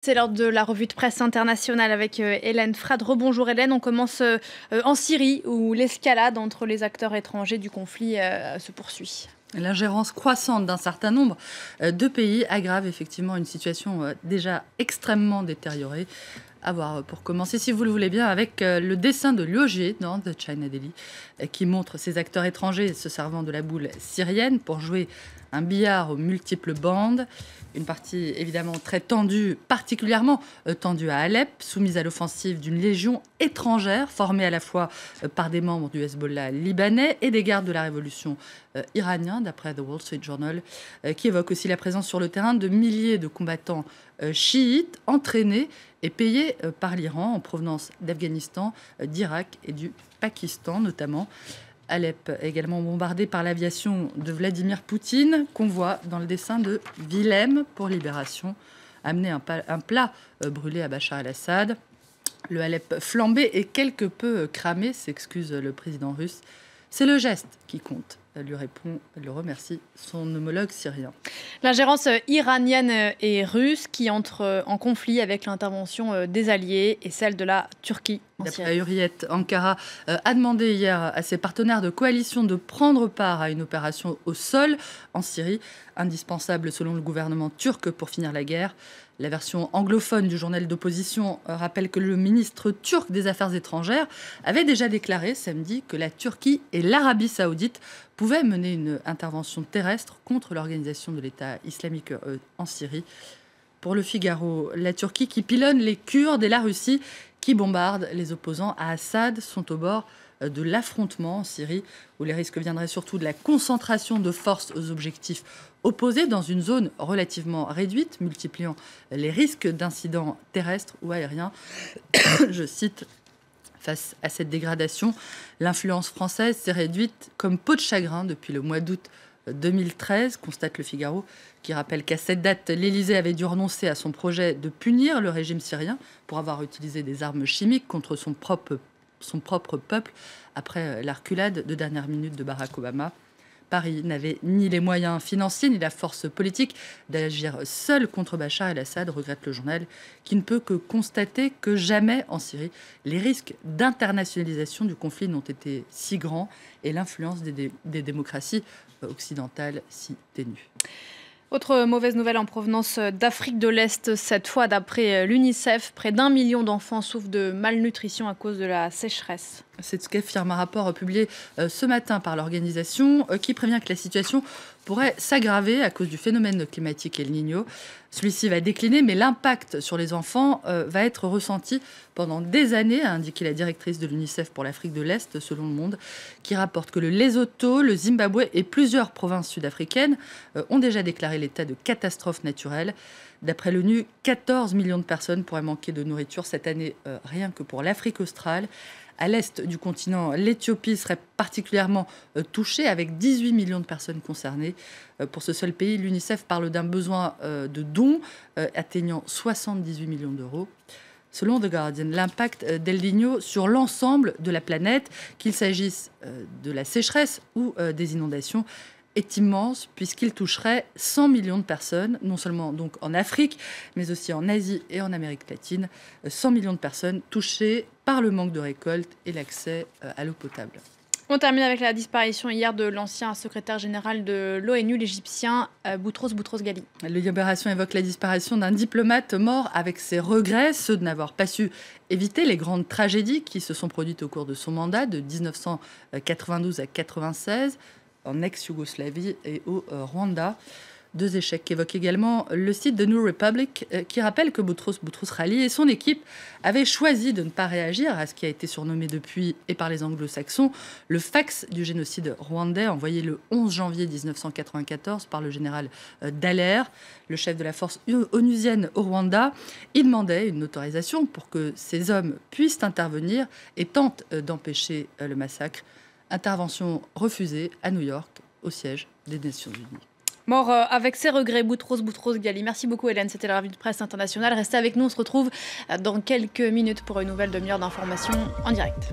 C'est l'heure de la revue de presse internationale avec Hélène Frade. Rebonjour Hélène, on commence en Syrie où l'escalade entre les acteurs étrangers du conflit se poursuit. L'ingérence croissante d'un certain nombre de pays aggrave effectivement une situation déjà extrêmement détériorée. À voir pour commencer, si vous le voulez bien, avec le dessin de Liu Jie dans The China Daily, qui montre ces acteurs étrangers se servant de la boule syrienne pour jouer un billard aux multiples bandes. Une partie évidemment très tendue, particulièrement tendue à Alep, soumise à l'offensive d'une légion étrangère formée à la fois par des membres du Hezbollah libanais et des gardes de la révolution iranien, d'après The Wall Street Journal, qui évoque aussi la présence sur le terrain de milliers de combattants chiites entraînés et payés par l'Iran en provenance d'Afghanistan, d'Irak et du Pakistan notamment. Alep également bombardée par l'aviation de Vladimir Poutine, qu'on voit dans le dessin de Willem pour Libération, amener un plat brûlé à Bachar el-Assad. Le Alep flambé et quelque peu cramé, s'excuse le président russe. C'est le geste qui compte, lui répond, le remercie son homologue syrien. L'ingérence iranienne et russe qui entre en conflit avec l'intervention des alliés et celle de la Turquie. D'après Hurriyet, Ankara a demandé hier à ses partenaires de coalition de prendre part à une opération au sol en Syrie, indispensable selon le gouvernement turc pour finir la guerre. La version anglophone du journal d'opposition rappelle que le ministre turc des Affaires étrangères avait déjà déclaré samedi que la Turquie et l'Arabie saoudite pouvaient mener une intervention terrestre contre l'organisation de l'État islamique en Syrie. Pour le Figaro, la Turquie qui pilonne les Kurdes et la Russie qui bombarde les opposants à Assad sont au bord de l'affrontement en Syrie, où les risques viendraient surtout de la concentration de forces aux objectifs opposés dans une zone relativement réduite, multipliant les risques d'incidents terrestres ou aériens. Je cite, face à cette dégradation, l'influence française s'est réduite comme peau de chagrin depuis le mois d'août 2013, constate le Figaro, qui rappelle qu'à cette date, l'Élysée avait dû renoncer à son projet de punir le régime syrien pour avoir utilisé des armes chimiques contre son propre peuple après la reculade de dernière minute de Barack Obama. Paris n'avait ni les moyens financiers ni la force politique d'agir seul contre Bachar el-Assad, regrette le journal, qui ne peut que constater que jamais en Syrie, les risques d'internationalisation du conflit n'ont été si grands et l'influence des démocraties occidentales si ténue. Autre mauvaise nouvelle en provenance d'Afrique de l'Est, cette fois d'après l'UNICEF, près d'1 million d'enfants souffrent de malnutrition à cause de la sécheresse. C'est ce qu'affirme un rapport publié ce matin par l'organisation qui prévient que la situation pourrait s'aggraver à cause du phénomène climatique El Niño. Celui-ci va décliner, mais l'impact sur les enfants va être ressenti pendant des années, a indiqué la directrice de l'UNICEF pour l'Afrique de l'Est, selon Le Monde, qui rapporte que le Lesotho, le Zimbabwe et plusieurs provinces sud-africaines ont déjà déclaré l'état de catastrophe naturelle. D'après l'ONU, 14 millions de personnes pourraient manquer de nourriture cette année, rien que pour l'Afrique australe. À l'est du continent, l'Éthiopie serait particulièrement touchée, avec 18 millions de personnes concernées. Pour ce seul pays, l'UNICEF parle d'un besoin de dons atteignant 78 millions d'euros. Selon The Guardian, l'impact d'El Niño sur l'ensemble de la planète, qu'il s'agisse de la sécheresse ou des inondations, est immense puisqu'il toucherait 100 millions de personnes, non seulement donc en Afrique, mais aussi en Asie et en Amérique latine. 100 millions de personnes touchées par le manque de récolte et l'accès à l'eau potable. On termine avec la disparition hier de l'ancien secrétaire général de l'ONU, l'Égyptien Boutros Boutros-Ghali. Libération évoque la disparition d'un diplomate mort avec ses regrets, ceux de n'avoir pas su éviter les grandes tragédies qui se sont produites au cours de son mandat de 1992 à 1996, en ex-Yougoslavie et au Rwanda. Deux échecs qu'évoque également le site de New Republic, qui rappelle que Boutros Boutros-Ghali et son équipe avaient choisi de ne pas réagir à ce qui a été surnommé depuis et par les anglo-saxons le fax du génocide rwandais envoyé le 11 janvier 1994 par le général Dallaire, le chef de la force onusienne au Rwanda. Il demandait une autorisation pour que ces hommes puissent intervenir et tentent d'empêcher le massacre. Intervention refusée à New York, au siège des Nations Unies. Mort avec ses regrets, Boutros Boutros-Ghali. Merci beaucoup Hélène, c'était la revue de presse internationale. Restez avec nous, on se retrouve dans quelques minutes pour une nouvelle demi-heure d'information en direct.